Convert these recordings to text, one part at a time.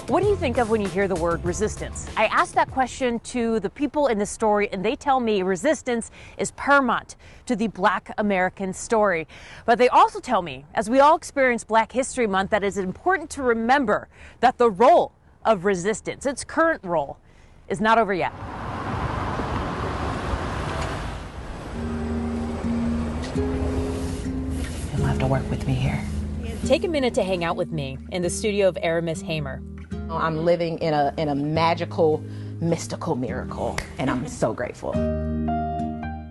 What do you think of when you hear the word resistance? I asked that question to the people in this story, and they tell me resistance is paramount to the Black American story. But they also tell me, as we all experience Black History Month, that it's important to remember that the role of resistance, its current role, is not over yet. You'll have to work with me here. Take a minute to hang out with me in the studio of Aramis Hamer. I'm living in a magical, mystical miracle, and I'm so grateful.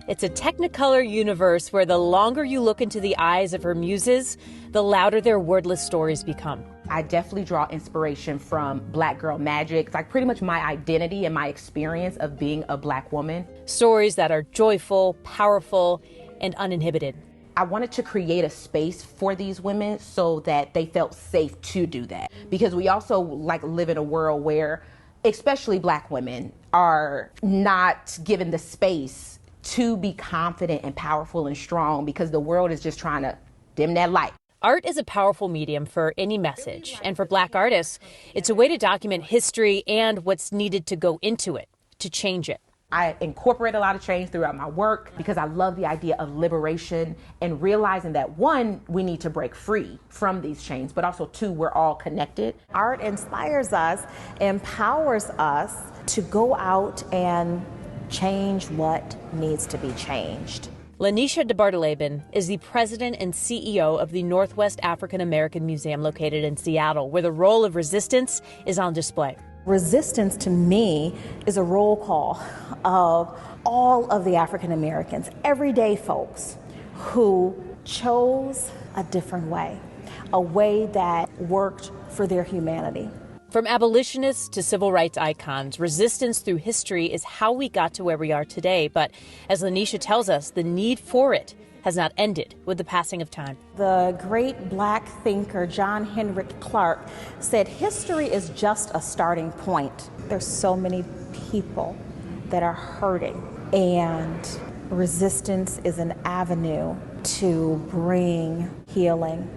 It's a Technicolor universe where the longer you look into the eyes of her muses, the louder their wordless stories become. I definitely draw inspiration from Black girl magic. It's like pretty much my identity and my experience of being a Black woman. Stories that are joyful, powerful, and uninhibited. I wanted to create a space for these women so that they felt safe to do that. Because we also live in a world where, especially Black women, are not given the space to be confident and powerful and strong because the world is just trying to dim that light. Art is a powerful medium for any message, and for Black artists, it's a way to document history and what's needed to go into it, to change it. I incorporate a lot of change throughout my work because I love the idea of liberation and realizing that, one, we need to break free from these chains, but also, two, we're all connected. Art inspires us, empowers us to go out and change what needs to be changed. Lanisha DeBartoleben is the president and CEO of the Northwest African American Museum located in Seattle, where the role of resistance is on display. Resistance to me is a roll call of all of the African Americans, everyday folks who chose a different way, a way that worked for their humanity. From abolitionists to civil rights icons, resistance through history is how we got to where we are today. But as Lanisha tells us, the need for it has not ended with the passing of time. The great Black thinker John Henrik Clarke said history is just a starting point. There's so many people that are hurting, and resistance is an avenue to bring healing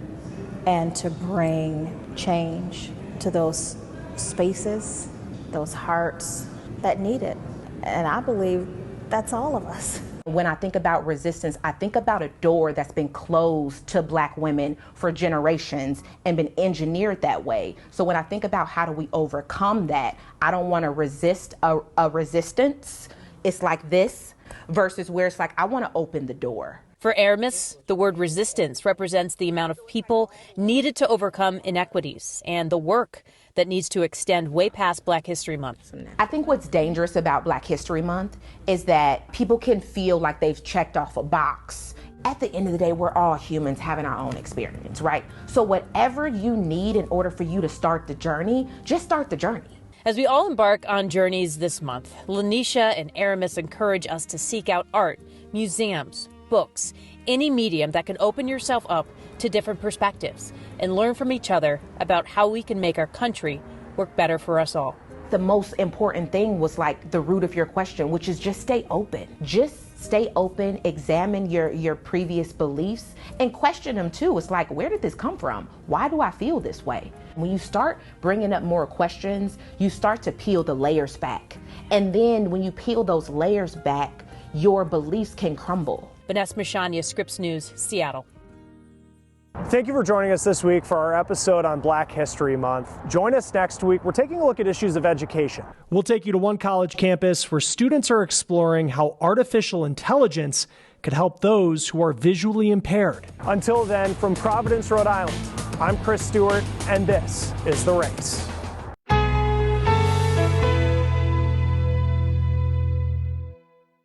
and to bring change to those spaces, those hearts that need it. And I believe that's all of us. When I think about resistance, I think about a door that's been closed to Black women for generations and been engineered that way. So when I think about how do we overcome that, I don't want to resist a resistance. It's like this versus where it's like, I want to open the door. For Aramis, the word resistance represents the amount of people needed to overcome inequities and the work that needs to extend way past Black History Month. I think what's dangerous about Black History Month is that people can feel like they've checked off a box. At the end of the day, we're all humans having our own experience, right? So whatever you need in order for you to start the journey, just start the journey. As we all embark on journeys this month, Lanisha and Aramis encourage us to seek out art, museums, books, any medium that can open yourself up to different perspectives and learn from each other about how we can make our country work better for us all. The most important thing was like the root of your question, which is just stay open. Just stay open, examine your previous beliefs and question them too. It's like, where did this come from? Why do I feel this way? When you start bringing up more questions, you start to peel the layers back. And then when you peel those layers back, your beliefs can crumble. Vanessa Mashania, Scripps News, Seattle. Thank you for joining us this week for our episode on Black History Month. Join us next week. We're taking a look at issues of education. We'll take you to one college campus where students are exploring how artificial intelligence could help those who are visually impaired. Until then, from Providence, Rhode Island, I'm Chris Stewart, and this is The Race.